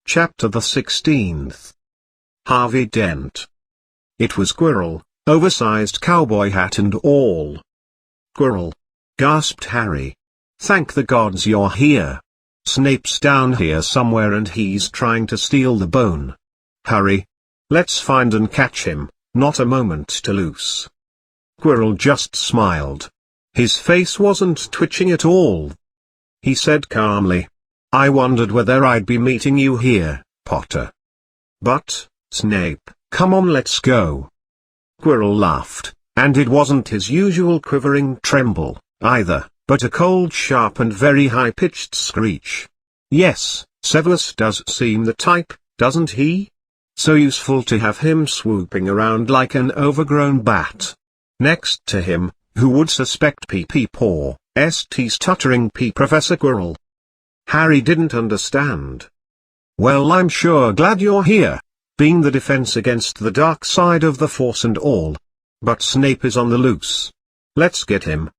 Chapter the 16th. Harvey Dent. It was Quirrell, oversized cowboy hat and all. "Quirrell!" gasped Harry. "Thank the gods you're here. Snape's down here somewhere and he's trying to steal the bone. Hurry! Let's find and catch him, not a moment to lose." Quirrell just smiled. His face wasn't twitching at all. He said calmly, "I wondered whether I'd be meeting you here, Potter. But, Snape, come on, let's go." Quirrell laughed, and it wasn't his usual quivering tremble, either, but a cold, sharp and very high-pitched screech. Yes, Severus does seem the type, doesn't he? So useful to have him swooping around like an overgrown bat. Next to him, who would suspect P.P. Paw, St. stuttering P. Professor Quirrell? Harry didn't understand. "Well, I'm sure glad you're here, being the defense against the dark side of the Force and all. But Snape is on the loose. Let's get him."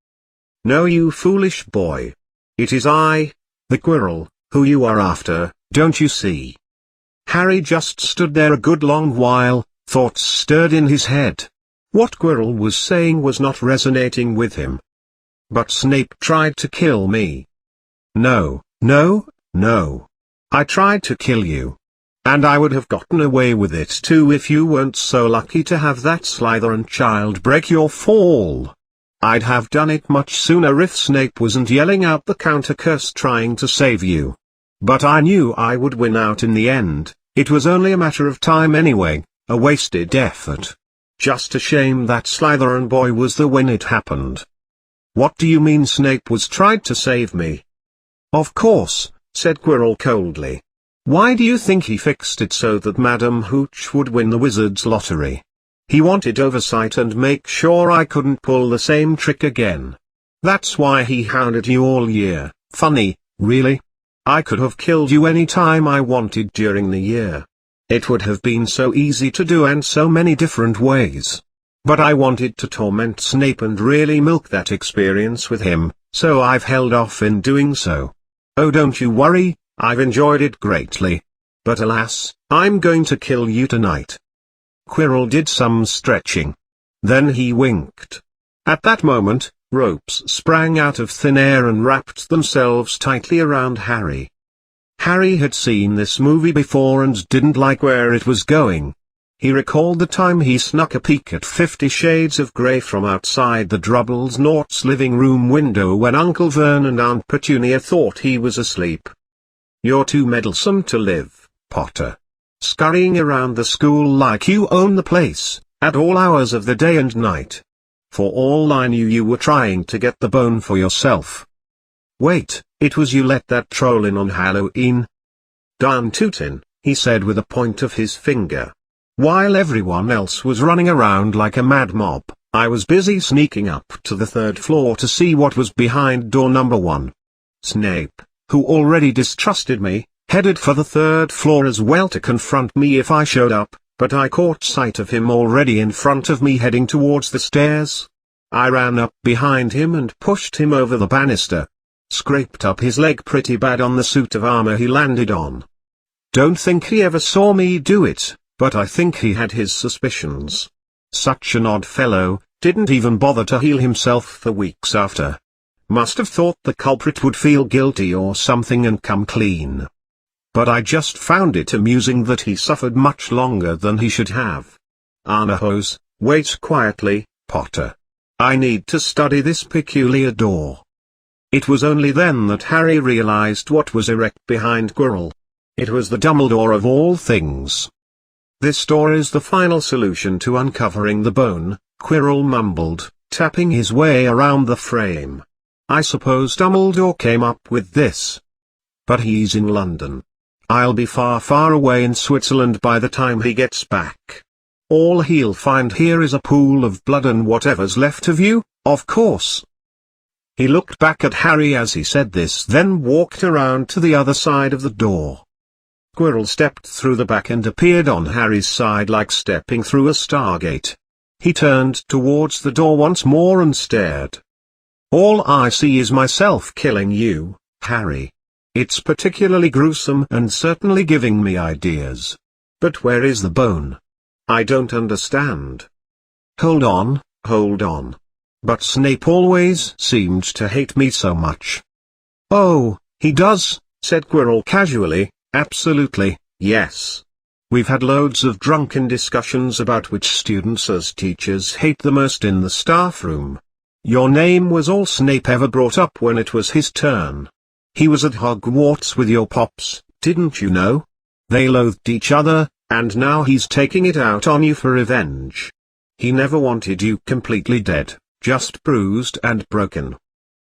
"No, you foolish boy. It is I, the Quirrell, who you are after, don't you see?" Harry just stood there a good long while, thoughts stirred in his head. What Quirrell was saying was not resonating with him. "But Snape tried to kill me." No. I tried to kill you. And I would have gotten away with it too if you weren't so lucky to have that Slytherin child break your fall. I'd have done it much sooner if Snape wasn't yelling out the counter curse trying to save you. But I knew I would win out in the end. It was only a matter of time anyway, a wasted effort. Just a shame that Slytherin boy was there when it happened. "What do you mean Snape was tried to save me?" "Of course," said Quirrell coldly. "Why do you think he fixed it so that Madam Hooch would win the wizard's lottery? He wanted oversight and make sure I couldn't pull the same trick again. That's why he hounded you all year." "Funny, really? I could have killed you any time I wanted during the year. It would have been so easy to do and so many different ways. But I wanted to torment Snape and really milk that experience with him, so I've held off in doing so. Oh, don't you worry, I've enjoyed it greatly. But alas, I'm going to kill you tonight." Quirrell did some stretching. Then he winked. At that moment, ropes sprang out of thin air and wrapped themselves tightly around Harry. Harry had seen this movie before and didn't like where it was going. He recalled the time he snuck a peek at 50 Shades of Grey from outside the Drubbles-Nort's living room window when Uncle Vern and Aunt Petunia thought he was asleep. "You're too meddlesome to live, Potter. Scurrying around the school like you own the place, at all hours of the day and night. For all I knew you were trying to get the bone for yourself. Wait, it was you let that troll in on Halloween?" "Darn tootin'," he said with a point of his finger. "While everyone else was running around like a mad mob, I was busy sneaking up to the 3rd floor to see what was behind door number 1. Snape, who already distrusted me, headed for the 3rd floor as well to confront me if I showed up, but I caught sight of him already in front of me heading towards the stairs. I ran up behind him and pushed him over the banister. Scraped up his leg pretty bad on the suit of armor he landed on. Don't think he ever saw me do it, but I think he had his suspicions. Such an odd fellow, didn't even bother to heal himself for weeks after. Must have thought the culprit would feel guilty or something and come clean. But I just found it amusing that he suffered much longer than he should have. Anahos, wait quietly, Potter. I need to study this peculiar door." It was only then that Harry realized what was erect behind Quirrell. It was the Dumbledore of all things. "This door is the final solution to uncovering the bone," Quirrell mumbled, tapping his way around the frame. "I suppose Dumbledore came up with this. But he's in London. I'll be far, far away in Switzerland by the time he gets back. All he'll find here is a pool of blood and whatever's left of you, of course." He looked back at Harry as he said this, then walked around to the other side of the door. Quirrell stepped through the back and appeared on Harry's side like stepping through a stargate. He turned towards the door once more and stared. "All I see is myself killing you, Harry. It's particularly gruesome and certainly giving me ideas. But where is the bone? I don't understand. Hold on, hold on. But Snape always seemed to hate me so much. Oh, he does, said Quirrell casually. Absolutely, yes. We've had loads of drunken discussions about which students as teachers hate the most in the staff room. Your name was all Snape ever brought up when it was his turn. He was at Hogwarts with your pops, didn't you know? They loathed each other, and now he's taking it out on you for revenge. He never wanted you completely dead, just bruised and broken.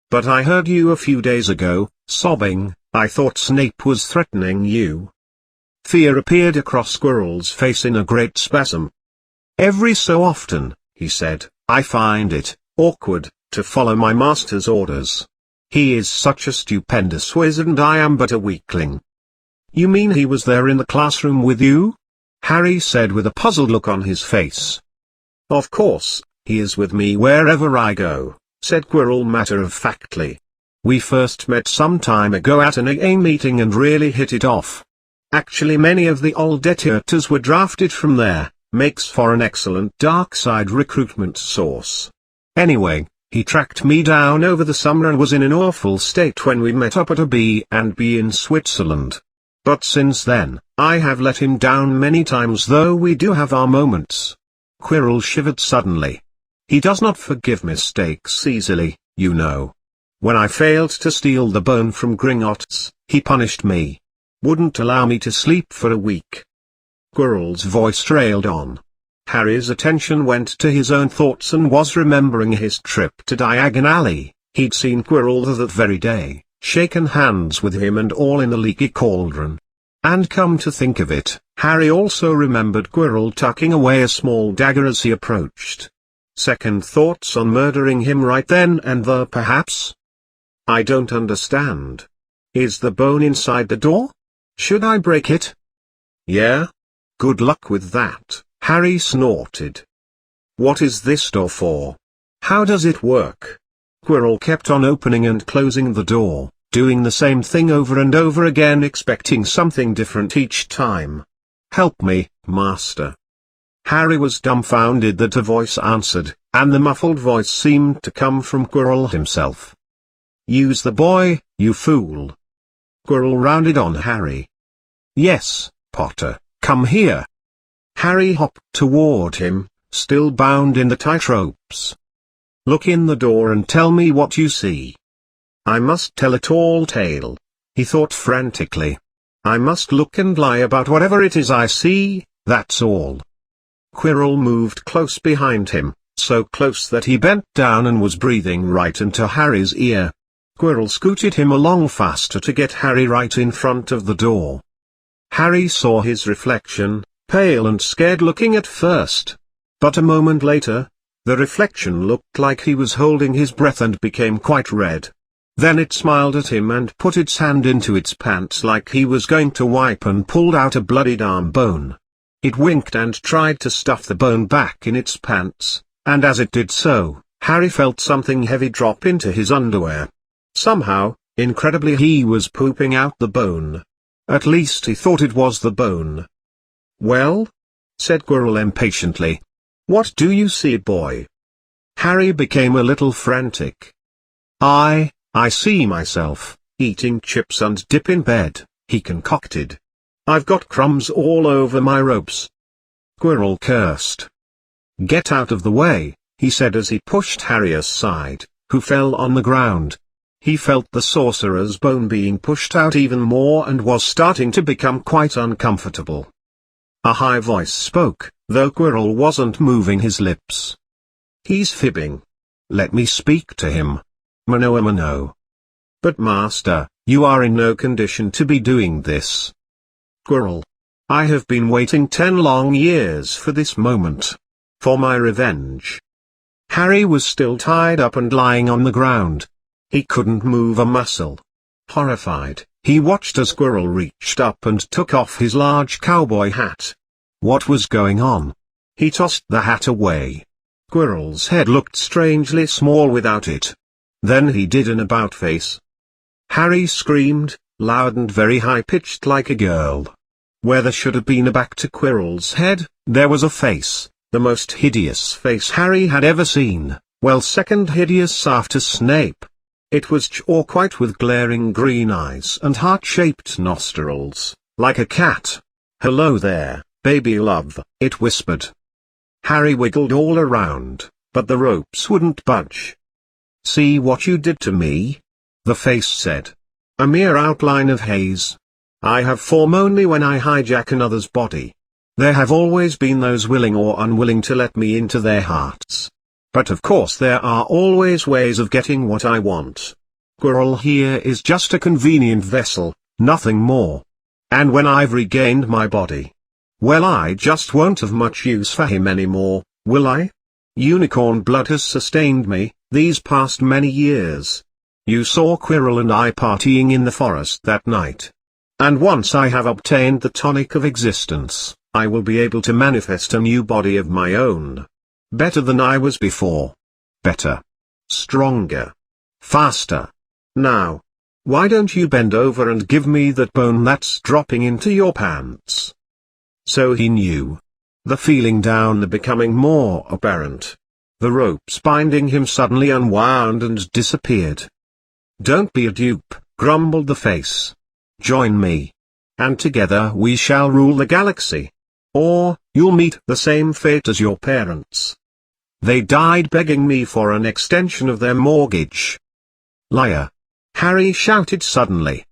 But I heard you a few days ago, sobbing. I thought Snape was threatening you. Fear appeared across Quirrell's face in a great spasm. Every so often, he said, I find it awkward to follow my master's orders. He is such a stupendous wizard and I am but a weakling. You mean he was there in the classroom with you? Harry said with a puzzled look on his face. Of course, he is with me wherever I go, said Quirrell matter-of-factly. We first met some time ago at an AA meeting and really hit it off. Actually many of the old deserters were drafted from there, makes for an excellent dark side recruitment source. Anyway, he tracked me down over the summer and was in an awful state when we met up at a B&B in Switzerland. But since then, I have let him down many times, though we do have our moments. Quirrell shivered suddenly. He does not forgive mistakes easily, you know. When I failed to steal the bone from Gringotts, he punished me. Wouldn't allow me to sleep for a week. Quirrell's voice trailed on. Harry's attention went to his own thoughts and was remembering his trip to Diagon Alley. He'd seen Quirrell that very day, shaken hands with him and all in the leaky cauldron. And come to think of it, Harry also remembered Quirrell tucking away a small dagger as he approached. Second thoughts on murdering him right then and there perhaps? I don't understand. Is the bone inside the door? Should I break it? Yeah? Good luck with that, Harry snorted. What is this door for? How does it work? Quirrell kept on opening and closing the door, doing the same thing over and over again, expecting something different each time. Help me, master. Harry was dumbfounded that a voice answered, and the muffled voice seemed to come from Quirrell himself. Use the boy, you fool. Quirrell rounded on Harry. Yes, Potter, come here. Harry hopped toward him, still bound in the tight ropes. Look in the door and tell me what you see. I must tell a tall tale, he thought frantically. I must look and lie about whatever it is I see, that's all. Quirrell moved close behind him, so close that he bent down and was breathing right into Harry's ear. Quirrell scooted him along faster to get Harry right in front of the door. Harry saw his reflection, pale and scared looking at first. But a moment later, the reflection looked like he was holding his breath and became quite red. Then it smiled at him and put its hand into its pants like he was going to wipe and pulled out a bloodied arm bone. It winked and tried to stuff the bone back in its pants, and as it did so, Harry felt something heavy drop into his underwear. Somehow, incredibly, he was pooping out the bone. At least he thought it was the bone. Well? Said Quirrell impatiently. What do you see, boy? Harry became a little frantic. I see myself, eating chips and dip in bed, he concocted. I've got crumbs all over my robes. Quirrell cursed. Get out of the way, he said as he pushed Harry aside, who fell on the ground. He felt the sorcerer's bone being pushed out even more and was starting to become quite uncomfortable. A high voice spoke, though Quirrell wasn't moving his lips. He's fibbing. Let me speak to him. Mano. But master, you are in no condition to be doing this. Quirrell. I have been waiting 10 long years for this moment. For my revenge. Harry was still tied up and lying on the ground. He couldn't move a muscle. Horrified, he watched as Quirrell reached up and took off his large cowboy hat. What was going on? He tossed the hat away. Quirrell's head looked strangely small without it. Then he did an about-face. Harry screamed, loud and very high-pitched like a girl. Where there should have been a back to Quirrell's head, there was a face, the most hideous face Harry had ever seen, well, second hideous after Snape. It was chalk-white with glaring green eyes and heart-shaped nostrils, like a cat. "Hello there, baby love," it whispered. Harry wiggled all around, but the ropes wouldn't budge. "See what you did to me?" the face said. "A mere outline of haze. I have form only when I hijack another's body. There have always been those willing or unwilling to let me into their hearts. But of course there are always ways of getting what I want. Quirrell here is just a convenient vessel, nothing more. And when I've regained my body, well, I just won't have much use for him anymore, will I? Unicorn blood has sustained me, these past many years. You saw Quirrell and I partying in the forest that night. And once I have obtained the tonic of existence, I will be able to manifest a new body of my own. Better than I was before. Better. Stronger. Faster. Now. Why don't you bend over and give me that bone that's dropping into your pants?" So he knew. The feeling down the becoming more apparent. The ropes binding him suddenly unwound and disappeared. "Don't be a dupe," grumbled the face. "Join me. And together we shall rule the galaxy. Or, you'll meet the same fate as your parents. They died begging me for an extension of their mortgage." "Liar!" Harry shouted suddenly.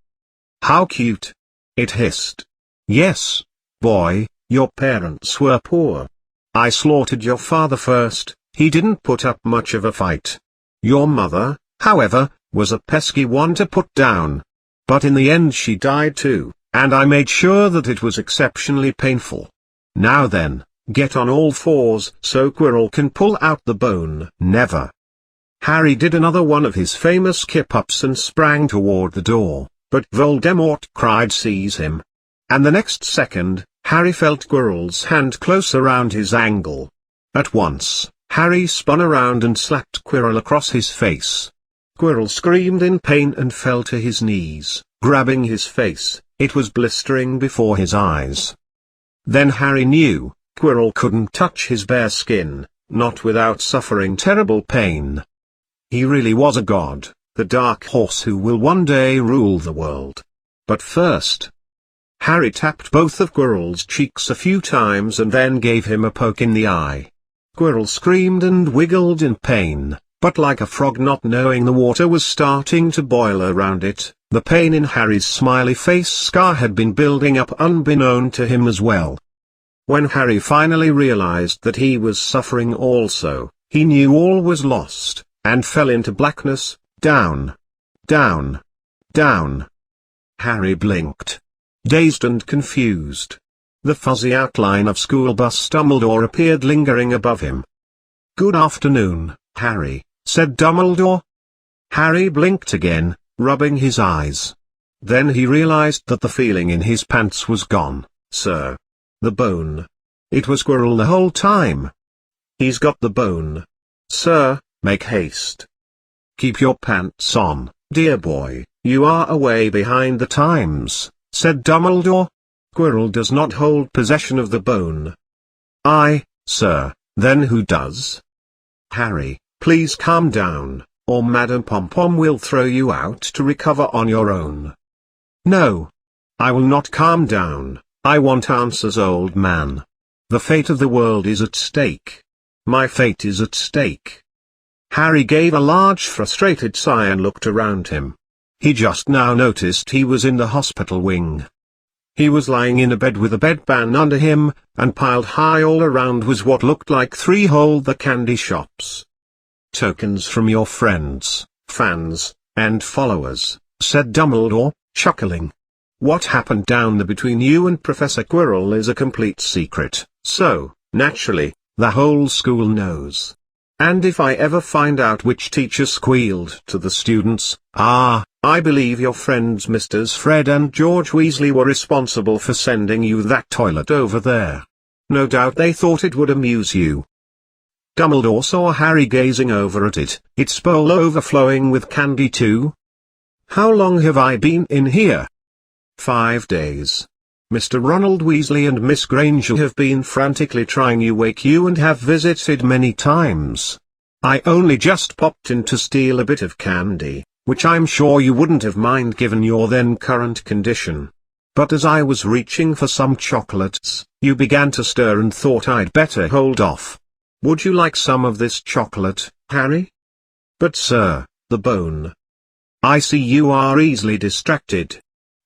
"How cute!" it hissed. "Yes, boy, your parents were poor. I slaughtered your father first, he didn't put up much of a fight. Your mother, however, was a pesky one to put down. But in the end she died too, and I made sure that it was exceptionally painful. Now then, get on all fours so Quirrell can pull out the bone." "Never." Harry did another one of his famous kip-ups and sprang toward the door, but Voldemort cried, "Seize him!" And the next second, Harry felt Quirrell's hand close around his ankle. At once, Harry spun around and slapped Quirrell across his face. Quirrell screamed in pain and fell to his knees, grabbing his face. It was blistering before his eyes. Then Harry knew, Quirrell couldn't touch his bare skin, not without suffering terrible pain. He really was a god, the dark horse who will one day rule the world. But first, Harry tapped both of Quirrell's cheeks a few times and then gave him a poke in the eye. Quirrell screamed and wiggled in pain, but like a frog not knowing the water was starting to boil around it, the pain in Harry's smiley face scar had been building up unbeknown to him as well. When Harry finally realized that he was suffering also, he knew all was lost, and fell into blackness, down, down, down. Harry blinked. Dazed and confused. The fuzzy outline of School Bus Dumbledore appeared lingering above him. "Good afternoon, Harry," said Dumbledore. Harry blinked again, rubbing his eyes. Then he realized that the feeling in his pants was gone. "Sir. The bone. It was Quirrell the whole time. He's got the bone. Sir, make haste. Keep your pants on, dear boy, you are away behind the times," said Dumbledore. "Quirrell does not hold possession of the bone." "I, sir, then who does?" "Harry, please calm down, or Madam Pom-Pom will throw you out to recover on your own." "No. I will not calm down. I want answers, old man. The fate of the world is at stake. My fate is at stake." Harry gave a large frustrated sigh and looked around him. He just now noticed he was in the hospital wing. He was lying in a bed with a bedpan under him, and piled high all around was what looked like 3 Hold the Candy shops. "Tokens from your friends, fans, and followers," said Dumbledore, chuckling. "What happened down there between you and Professor Quirrell is a complete secret, so, naturally, the whole school knows. And if I ever find out which teacher squealed to the students, I believe your friends Misters Fred and George Weasley were responsible for sending you that toilet over there. No doubt they thought it would amuse you." Dumbledore saw Harry gazing over at it, its bowl overflowing with candy too. "How long have I been in here?" 5 days. Mr. Ronald Weasley and Miss Granger have been frantically trying to wake you and have visited many times. I only just popped in to steal a bit of candy, which I'm sure you wouldn't have mind given your then current condition. But as I was reaching for some chocolates, you began to stir and thought I'd better hold off. Would you like some of this chocolate, Harry? But sir, the bone. I see you are easily distracted.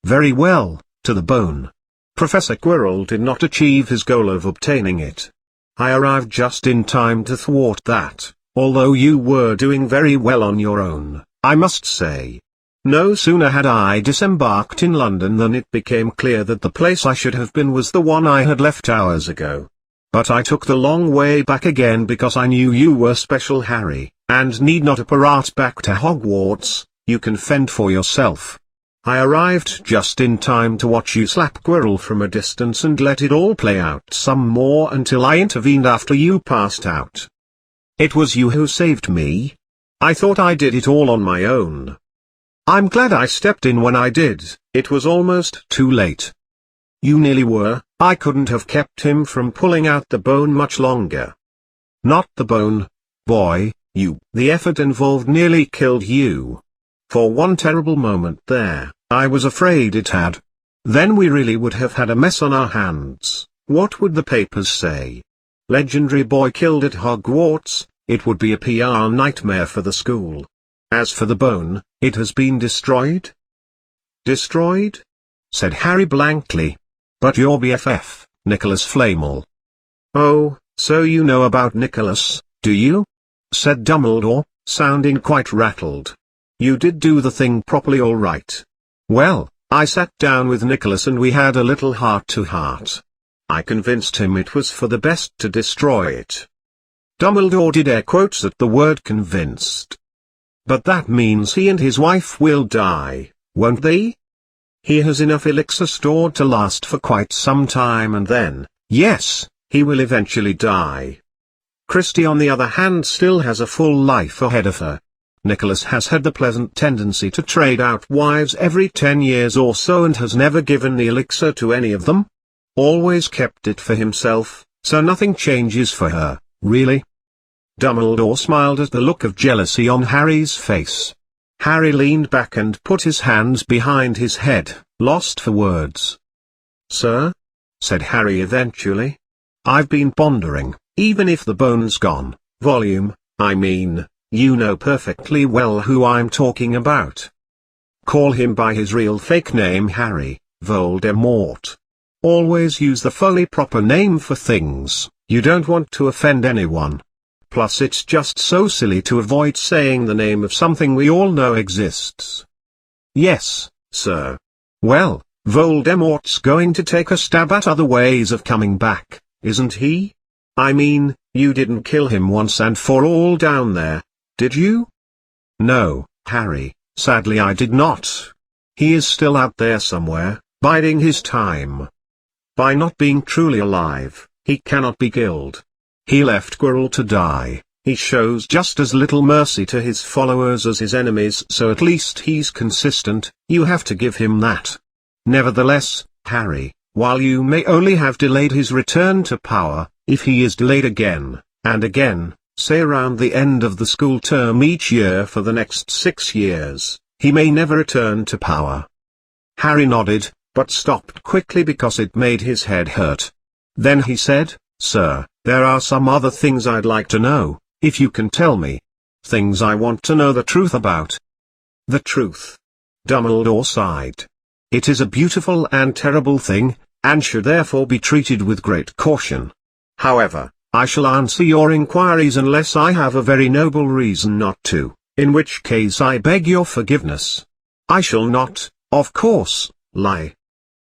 Very well, to the bone. Professor Quirrell did not achieve his goal of obtaining it. I arrived just in time to thwart that, although you were doing very well on your own, I must say. No sooner had I disembarked in London than it became clear that the place I should have been was the one I had left hours ago. But I took the long way back again because I knew you were special, Harry, and need not apparat back to Hogwarts. You can fend for yourself. I arrived just in time to watch you slap Quirrell from a distance and let it all play out some more until I intervened after you passed out. It was you who saved me. I thought I did it all on my own. I'm glad I stepped in when I did. It was almost too late. You nearly were. I couldn't have kept him from pulling out the bone much longer. Not the bone, boy, you. The effort involved nearly killed you. For one terrible moment there, I was afraid it had. Then we really would have had a mess on our hands. What would the papers say? Legendary boy killed at Hogwarts. It would be a PR nightmare for the school. As for the bone, it has been destroyed? Destroyed? Said Harry blankly. But your BFF, Nicholas Flamel. Oh, so you know about Nicholas, do you? Said Dumbledore, sounding quite rattled. You did do the thing properly, all right. Well, I sat down with Nicholas and we had a little heart-to-heart. I convinced him it was for the best to destroy it. Dumbledore did air quotes at the word convinced. But that means he and his wife will die, won't they? He has enough elixir stored to last for quite some time and then, yes, he will eventually die. Christie on the other hand still has a full life ahead of her. Nicholas has had the pleasant tendency to trade out wives every 10 years or so and has never given the elixir to any of them. Always kept it for himself, so nothing changes for her, really. Dumbledore smiled at the look of jealousy on Harry's face. Harry leaned back and put his hands behind his head, lost for words. Sir? Said Harry eventually. I've been pondering, even if the bone's gone, volume, I mean, you know perfectly well who I'm talking about. Call him by his real fake name, Harry, Voldemort. Always use the fully proper name for things. You don't want to offend anyone. Plus it's just so silly to avoid saying the name of something we all know exists. Yes, sir. Well, Voldemort's going to take a stab at other ways of coming back, isn't he? I mean, you didn't kill him once and for all down there, did you? No, Harry, sadly I did not. He is still out there somewhere, biding his time. By not being truly alive, he cannot be killed. He left Quirrell to die. He shows just as little mercy to his followers as his enemies, so at least he's consistent. You have to give him that. Nevertheless, Harry, while you may only have delayed his return to power, if he is delayed again, and again, say around the end of the school term each year for the next 6 years, he may never return to power. Harry nodded, but stopped quickly because it made his head hurt. Then he said, Sir, there are some other things I'd like to know, if you can tell me. Things I want to know the truth about. The truth. Dumbledore sighed. It is a beautiful and terrible thing, and should therefore be treated with great caution. However, I shall answer your inquiries unless I have a very noble reason not to, in which case I beg your forgiveness. I shall not, of course, lie.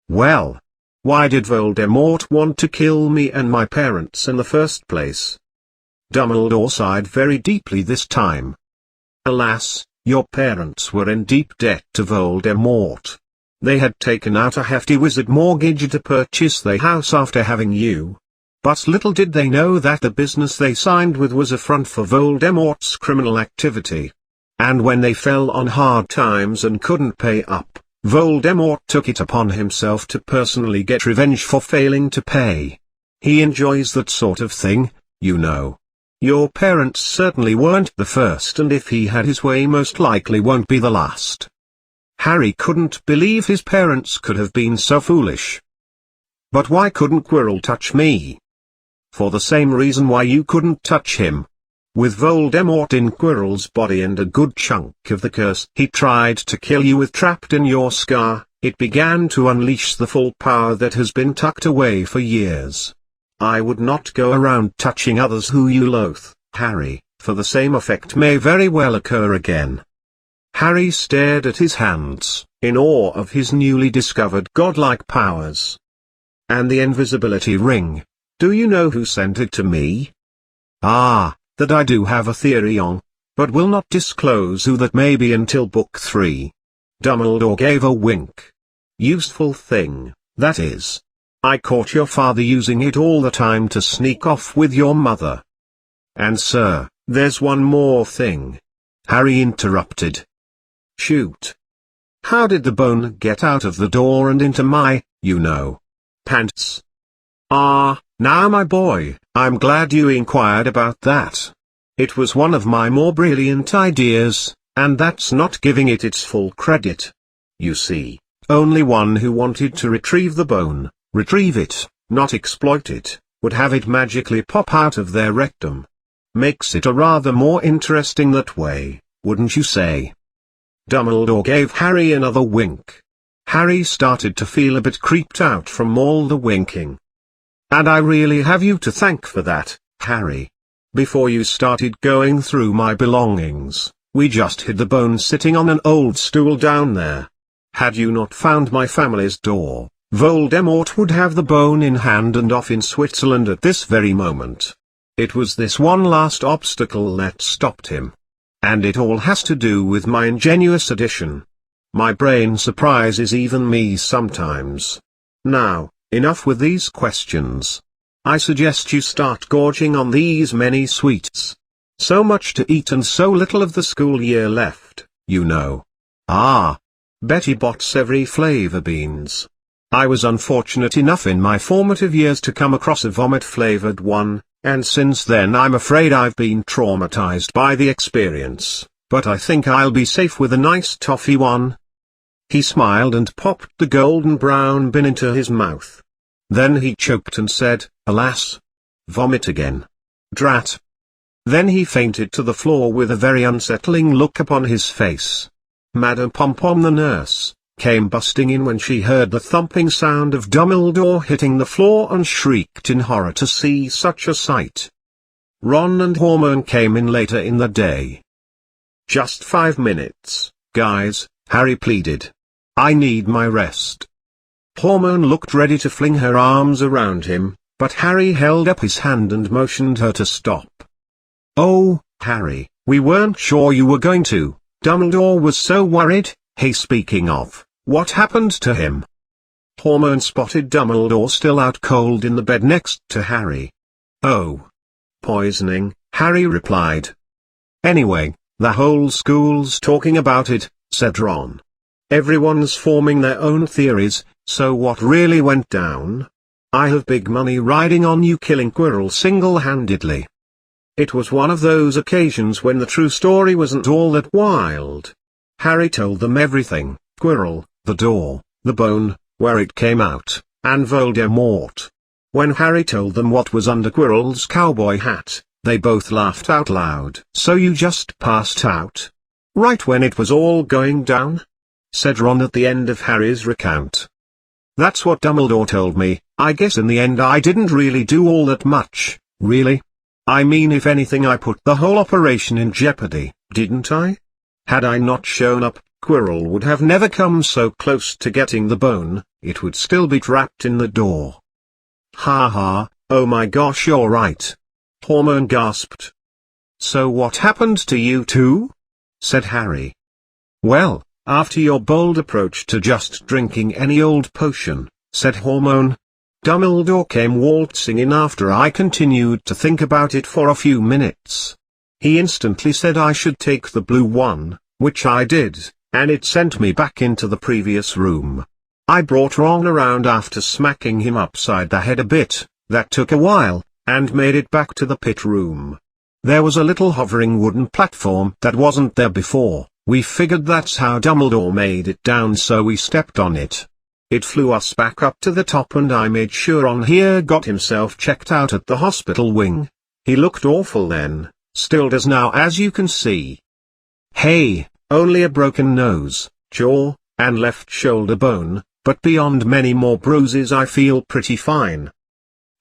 Well, why did Voldemort want to kill me and my parents in the first place? Dumbledore sighed very deeply this time. Alas, your parents were in deep debt to Voldemort. They had taken out a hefty wizard mortgage to purchase their house after having you. But little did they know that the business they signed with was a front for Voldemort's criminal activity. And when they fell on hard times and couldn't pay up, Voldemort took it upon himself to personally get revenge for failing to pay. He enjoys that sort of thing, you know. Your parents certainly weren't the first, and if he had his way most likely won't be the last. Harry couldn't believe his parents could have been so foolish. But why couldn't Quirrell touch me? For the same reason why you couldn't touch him. With Voldemort in Quirrell's body and a good chunk of the curse he tried to kill you with trapped in your scar, it began to unleash the full power that has been tucked away for years. I would not go around touching others who you loathe, Harry, for the same effect may very well occur again. Harry stared at his hands, in awe of his newly discovered godlike powers. And the invisibility ring, do you know who sent it to me? Ah, that I do have a theory on, but will not disclose who that may be until Book 3. Dumbledore gave a wink. Useful thing, that is. I caught your father using it all the time to sneak off with your mother. And sir, there's one more thing. Harry interrupted. Shoot. How did the bone get out of the door and into my, pants? Ah, now my boy, I'm glad you inquired about that. It was one of my more brilliant ideas, and that's not giving it its full credit. You see, only one who wanted to retrieve the bone, retrieve it, not exploit it, would have it magically pop out of their rectum. Makes it a rather more interesting that way, wouldn't you say? Dumbledore gave Harry another wink. Harry started to feel a bit creeped out from all the winking. And I really have you to thank for that, Harry. Before you started going through my belongings, we just hid the bone sitting on an old stool down there. Had you not found my family's door, Voldemort would have the bone in hand and off in Switzerland at this very moment. It was this one last obstacle that stopped him. And it all has to do with my ingenious addition. My brain surprises even me sometimes. Now, enough with these questions. I suggest you start gorging on these many sweets. So much to eat and so little of the school year left, you know. Ah. Betty bots every flavor beans. I was unfortunate enough in my formative years to come across a vomit-flavored one, and since then I'm afraid I've been traumatized by the experience, but I think I'll be safe with a nice toffee one. He smiled and popped the golden brown bin into his mouth. Then he choked and said, alas. Vomit again. Drat. Then he fainted to the floor with a very unsettling look upon his face. Madame Pompom the nurse came busting in when she heard the thumping sound of Dumbledore hitting the floor and shrieked in horror to see such a sight. Ron and Hermione came in later in the day. Just 5 minutes, guys, Harry pleaded. I need my rest. Hermione looked ready to fling her arms around him, but Harry held up his hand and motioned her to stop. Oh, Harry, we weren't sure you were going to. Dumbledore was so worried. Hey, speaking of, what happened to him? Hermione spotted Dumbledore still out cold in the bed next to Harry. Oh. Poisoning, Harry replied. Anyway, the whole school's talking about it, said Ron. Everyone's forming their own theories, so what really went down? I have big money riding on you killing Quirrell single-handedly. It was one of those occasions when the true story wasn't all that wild. Harry told them everything, Quirrell, the door, the bone, where it came out, and Voldemort. When Harry told them what was under Quirrell's cowboy hat, they both laughed out loud. So you just passed out? Right when it was all going down? Said Ron at the end of Harry's recount. That's what Dumbledore told me. I guess in the end I didn't really do all that much, really. I mean, if anything, I put the whole operation in jeopardy, didn't I? Had I not shown up, Quirrell would have never come so close to getting the bone, it would still be trapped in the door. Ha ha, oh my gosh, you're right. Hermione gasped. So what happened to you two? Said Harry. Well, after your bold approach to just drinking any old potion, said Hermione, Dumbledore came waltzing in after I continued to think about it for a few minutes. He instantly said I should take the blue one, which I did, and it sent me back into the previous room. I brought Ron around after smacking him upside the head a bit, that took a while, and made it back to the pit room. There was a little hovering wooden platform that wasn't there before. We figured that's how Dumbledore made it down, so we stepped on it. It flew us back up to the top, and I made sure Ron here got himself checked out at the hospital wing. He looked awful then, still does now, as you can see. Hey, only a broken nose, jaw, and left shoulder bone, but beyond many more bruises I feel pretty fine.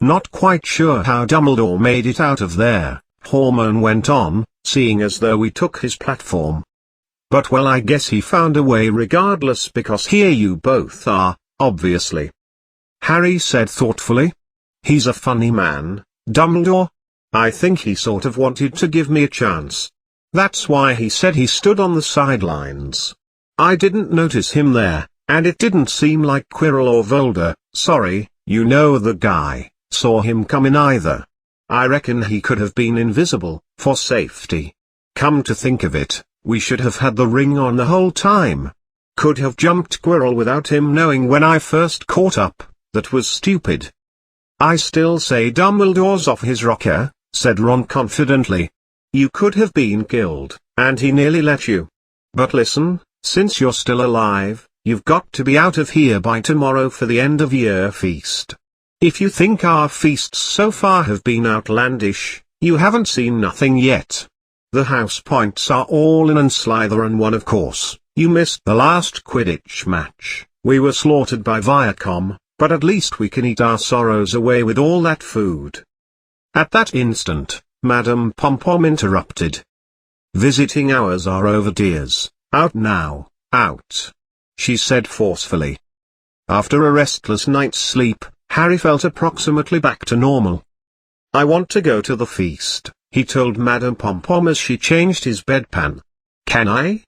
Not quite sure how Dumbledore made it out of there, Hormone went on, seeing as though we took his platform. But well, I guess he found a way regardless, because here you both are, obviously. Harry said thoughtfully. He's a funny man, Dumbledore. I think he sort of wanted to give me a chance. That's why he said he stood on the sidelines. I didn't notice him there, and it didn't seem like Quirrell or Volder, sorry, you know the guy, saw him come in either. I reckon he could have been invisible, for safety. Come to think of it, we should have had the ring on the whole time. Could have jumped Quirrell without him knowing when I first caught up. That was stupid. I still say Dumbledore's off his rocker, said Ron confidently. You could have been killed, and he nearly let you. But listen, since you're still alive, you've got to be out of here by tomorrow for the end-of-year feast. If you think our feasts so far have been outlandish, you haven't seen nothing yet. The house points are all in and Slytherin won, of course. You missed the last Quidditch match. We were slaughtered by Viacom, but at least we can eat our sorrows away with all that food. At that instant, Madame Pom-Pom interrupted. Visiting hours are over, dears. Out now, out, she said forcefully. After a restless night's sleep, Harry felt approximately back to normal. I want to go to the feast, he told Madame Pom-Pom as she changed his bedpan. Can I?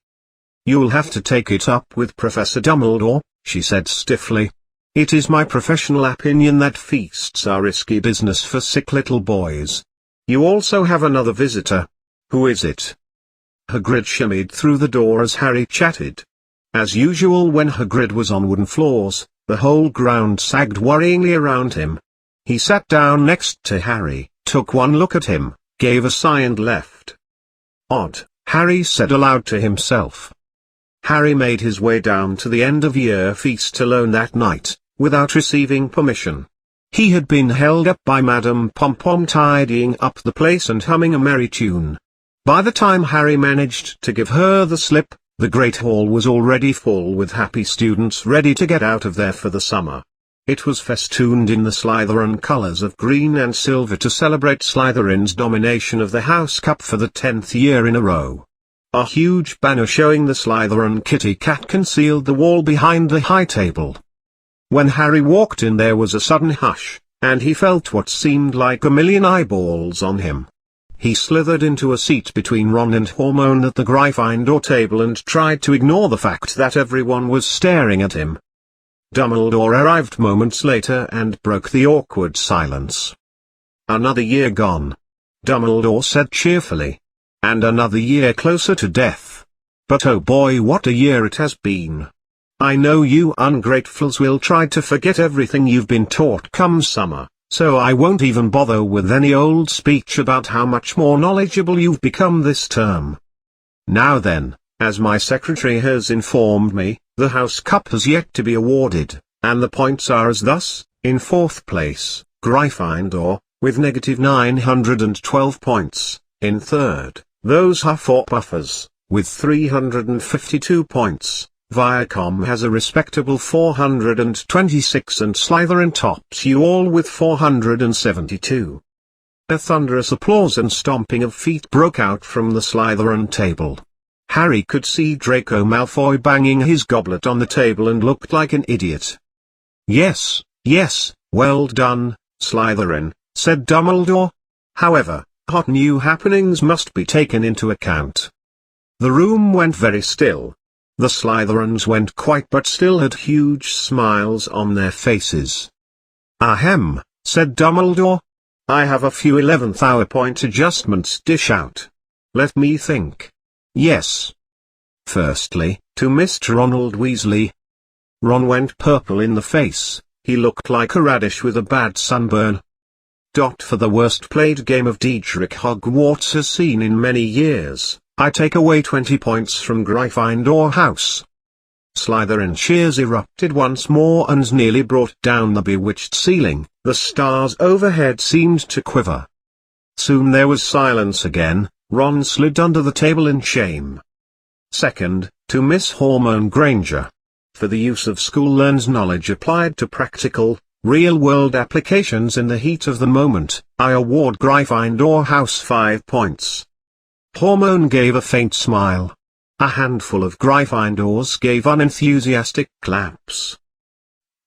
You'll have to take it up with Professor Dumbledore, she said stiffly. It is my professional opinion that feasts are risky business for sick little boys. You also have another visitor. Who is it? Hagrid shimmied through the door as Harry chatted. As usual, when Hagrid was on wooden floors, the whole ground sagged worryingly around him. He sat down next to Harry, took one look at him, gave a sigh and left. Odd, Harry said aloud to himself. Harry made his way down to the end-of-year feast alone that night, without receiving permission. He had been held up by Madame Pom-Pom tidying up the place and humming a merry tune. By the time Harry managed to give her the slip, the Great Hall was already full with happy students ready to get out of there for the summer. It was festooned in the Slytherin colors of green and silver to celebrate Slytherin's domination of the House Cup for the 10th year in a row. A huge banner showing the Slytherin kitty cat concealed the wall behind the high table. When Harry walked in, there was a sudden hush, and he felt what seemed like a million eyeballs on him. He slithered into a seat between Ron and Hermione at the Gryffindor table and tried to ignore the fact that everyone was staring at him. Dumbledore arrived moments later and broke the awkward silence. Another year gone, Dumbledore said cheerfully. And another year closer to death. But oh boy, what a year it has been. I know you ungratefuls will try to forget everything you've been taught come summer, so I won't even bother with any old speech about how much more knowledgeable you've become this term. Now then, as my secretary has informed me, the House Cup has yet to be awarded, and the points are as thus: in fourth place, Gryffindor, with -912 points, in third, those Hufflepuffers, with 352 points, Viacom has a respectable 426 and Slytherin tops you all with 472. A thunderous applause and stomping of feet broke out from the Slytherin table. Harry could see Draco Malfoy banging his goblet on the table and looked like an idiot. Yes, yes, well done, Slytherin, said Dumbledore. However, hot new happenings must be taken into account. The room went very still. The Slytherins went quiet but still had huge smiles on their faces. Ahem, said Dumbledore. I have a few 11th hour point adjustments to dish out. Let me think. Yes. Firstly, to Mr. Ronald Weasley. Ron went purple in the face, he looked like a radish with a bad sunburn. For the worst played game of Diedrich Hogwarts has seen in many years, I take away 20 points from Gryffindor House. Slytherin cheers erupted once more and nearly brought down the bewitched ceiling, the stars overhead seemed to quiver. Soon there was silence again, Ron slid under the table in shame. Second, to Miss Hormone Granger. For the use of school-learned knowledge applied to practical, real-world applications in the heat of the moment, I award Gryffindor House 5 points. Hormone gave a faint smile. A handful of Gryffindors gave unenthusiastic claps.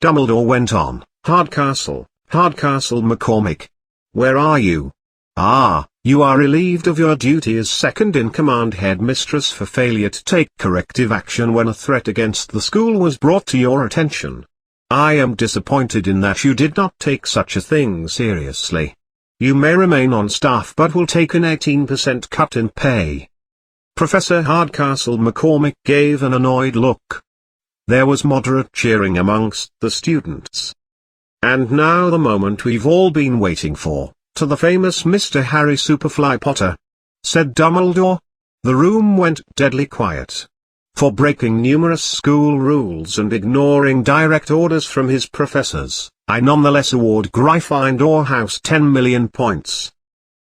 Dumbledore went on, Hardcastle McCormick. Where are you? Ah, you are relieved of your duty as second-in-command headmistress for failure to take corrective action when a threat against the school was brought to your attention. I am disappointed in that you did not take such a thing seriously. You may remain on staff but will take an 18% cut in pay. Professor Hardcastle McCormick gave an annoyed look. There was moderate cheering amongst the students. And now the moment we've all been waiting for, to the famous Mr. Harry Superfly Potter, said Dumbledore. The room went deadly quiet. For breaking numerous school rules and ignoring direct orders from his professors, I nonetheless award Gryffindor House 10 million points.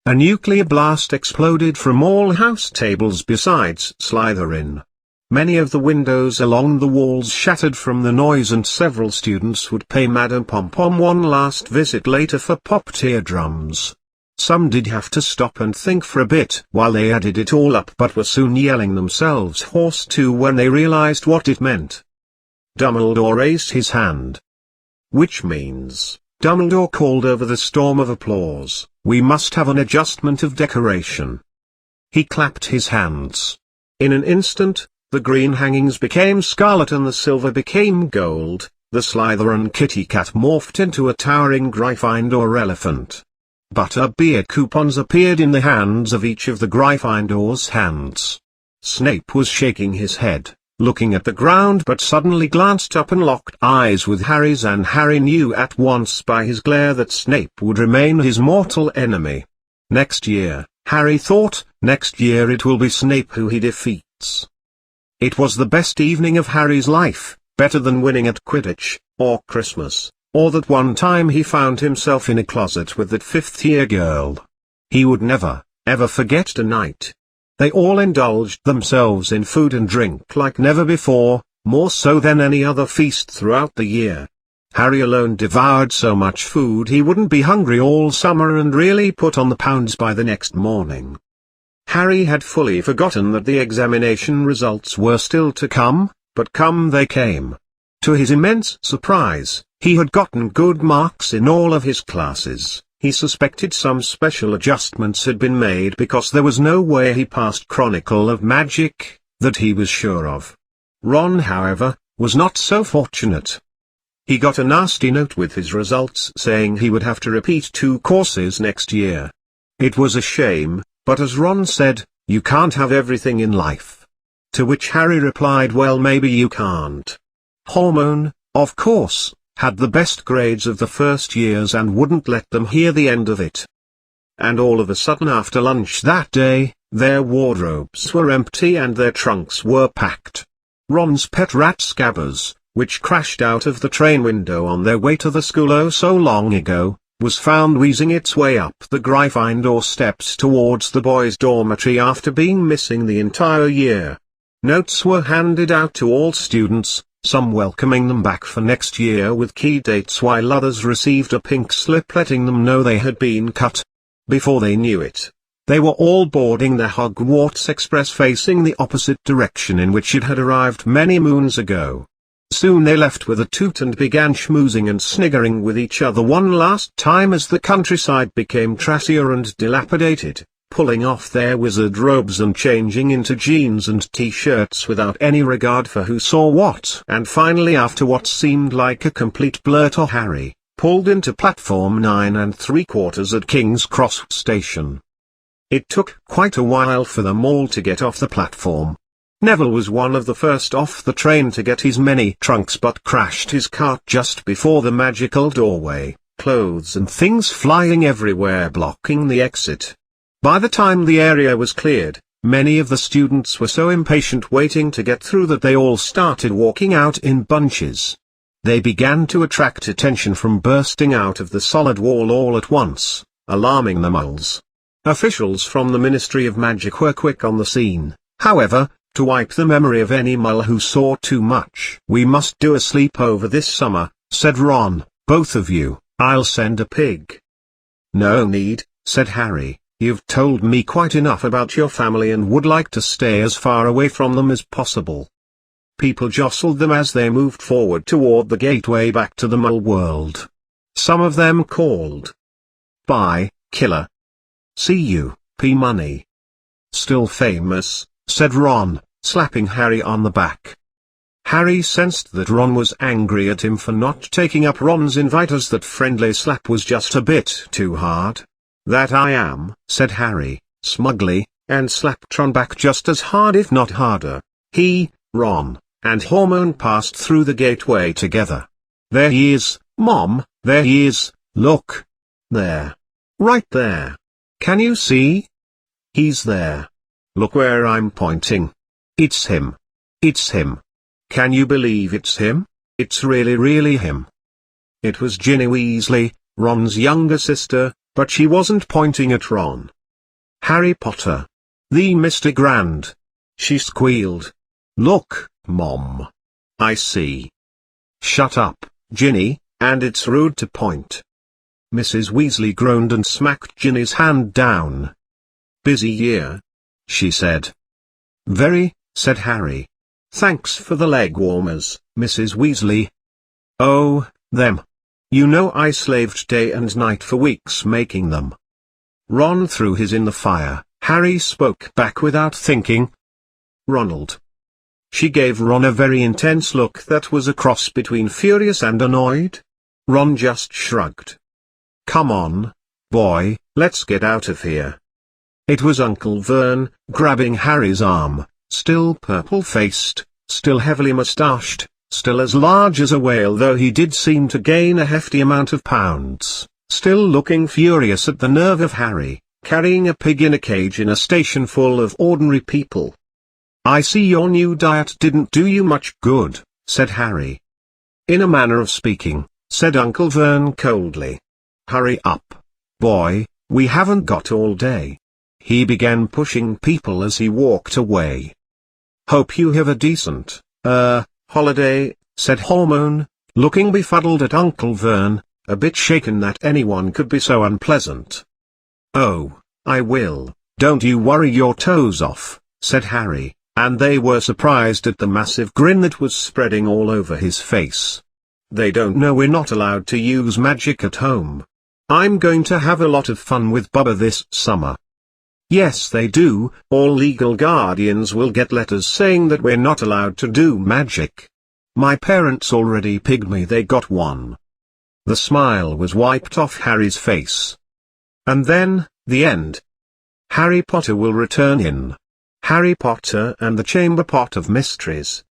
A nuclear blast exploded from all house tables besides Slytherin. Many of the windows along the walls shattered from the noise and several students would pay Madame Pom-Pom one last visit later for popped eardrums. Some did have to stop and think for a bit while they added it all up but were soon yelling themselves hoarse too when they realized what it meant. Dumbledore raised his hand. Which means, Dumbledore called over the storm of applause, we must have an adjustment of decoration. He clapped his hands. In an instant, the green hangings became scarlet and the silver became gold, the Slytherin kitty cat morphed into a towering Gryffindor elephant. Butter-beer coupons appeared in the hands of each of the Gryffindors' hands. Snape was shaking his head, looking at the ground but suddenly glanced up and locked eyes with Harry's, and Harry knew at once by his glare that Snape would remain his mortal enemy. Next year, Harry thought, next year it will be Snape who he defeats. It was the best evening of Harry's life, better than winning at Quidditch, or Christmas, or that one time he found himself in a closet with that fifth-year girl. He would never, ever forget a night. They all indulged themselves in food and drink like never before, more so than any other feast throughout the year. Harry alone devoured so much food he wouldn't be hungry all summer and really put on the pounds by the next morning. Harry had fully forgotten that the examination results were still to come, but come they came. To his immense surprise, he had gotten good marks in all of his classes. He suspected some special adjustments had been made because there was no way he passed Chronicle of Magic, that he was sure of. Ron, however, was not so fortunate. He got a nasty note with his results saying he would have to repeat 2 courses next year. It was a shame, but as Ron said, you can't have everything in life. To which Harry replied, well, maybe you can't. Hormone, of course, had the best grades of the first years and wouldn't let them hear the end of it. And all of a sudden after lunch that day, their wardrobes were empty and their trunks were packed. Ron's pet rat Scabbers, which crashed out of the train window on their way to the school oh so long ago, was found wheezing its way up the Gryffindor steps towards the boys' dormitory after being missing the entire year. Notes were handed out to all students, some welcoming them back for next year with key dates while others received a pink slip letting them know they had been cut. Before they knew it, they were all boarding the Hogwarts Express facing the opposite direction in which it had arrived many moons ago. Soon they left with a toot and began schmoozing and sniggering with each other one last time as the countryside became trashier and dilapidated, pulling off their wizard robes and changing into jeans and t-shirts without any regard for who saw what. And finally, after what seemed like a complete blur to Harry, pulled into platform 9 3/4 at King's Cross Station. It took quite a while for them all to get off the platform. Neville was one of the first off the train to get his many trunks but crashed his cart just before the magical doorway, clothes and things flying everywhere blocking the exit. By the time the area was cleared, many of the students were so impatient waiting to get through that they all started walking out in bunches. They began to attract attention from bursting out of the solid wall all at once, alarming the muggles. Officials from the Ministry of Magic were quick on the scene, however, to wipe the memory of any muggle who saw too much. "We must do a sleepover this summer," said Ron, "both of you. I'll send a pig." "No need," said Harry, "you've told me quite enough about your family and would like to stay as far away from them as possible." People jostled them as they moved forward toward the gateway back to the muggle world. Some of them called, "Bye, killer. See you, P-Money." "Still famous," said Ron, slapping Harry on the back. Harry sensed that Ron was angry at him for not taking up Ron's invite, as that friendly slap was just a bit too hard. "That I am," said Harry, smugly, and slapped Ron back just as hard if not harder. He, Ron, and Hormone passed through the gateway together. "There he is, Mom, there he is, look. There. Right there. Can you see? He's there. Look where I'm pointing. It's him. It's him. Can you believe it's him? It's really him." It was Ginny Weasley, Ron's younger sister, but she wasn't pointing at Ron. "Harry Potter. The Mr. Grand," she squealed. "Look, Mom. I see." "Shut up, Ginny, and it's rude to point." Mrs. Weasley groaned and smacked Ginny's hand down. "Busy year?" she said. "Very," said Harry. "Thanks for the leg warmers, Mrs. Weasley." "Oh, them. You know I slaved day and night for weeks making them." Ron threw his in the fire. Harry spoke back without thinking. "Ronald." She gave Ron a very intense look that was a cross between furious and annoyed. Ron just shrugged. "Come on, boy, let's get out of here." It was Uncle Vern, grabbing Harry's arm, still purple-faced, still heavily moustached, still as large as a whale, though he did seem to gain a hefty amount of pounds, still looking furious at the nerve of Harry, carrying a pig in a cage in a station full of ordinary people. "I see your new diet didn't do you much good," said Harry. "In a manner of speaking," said Uncle Vern coldly. "Hurry up, boy, we haven't got all day." He began pushing people as he walked away. "Hope you have a decent, holiday," said Hormone, looking befuddled at Uncle Vern, a bit shaken that anyone could be so unpleasant. "Oh, I will, don't you worry your toes off," said Harry, and they were surprised at the massive grin that was spreading all over his face. "They don't know we're not allowed to use magic at home. I'm going to have a lot of fun with Bubba this summer." "Yes they do, all legal guardians will get letters saying that we're not allowed to do magic. My parents already pigged me, they got one." The smile was wiped off Harry's face. And then, the end. Harry Potter will return in Harry Potter and the Chamber Pot of Mysteries.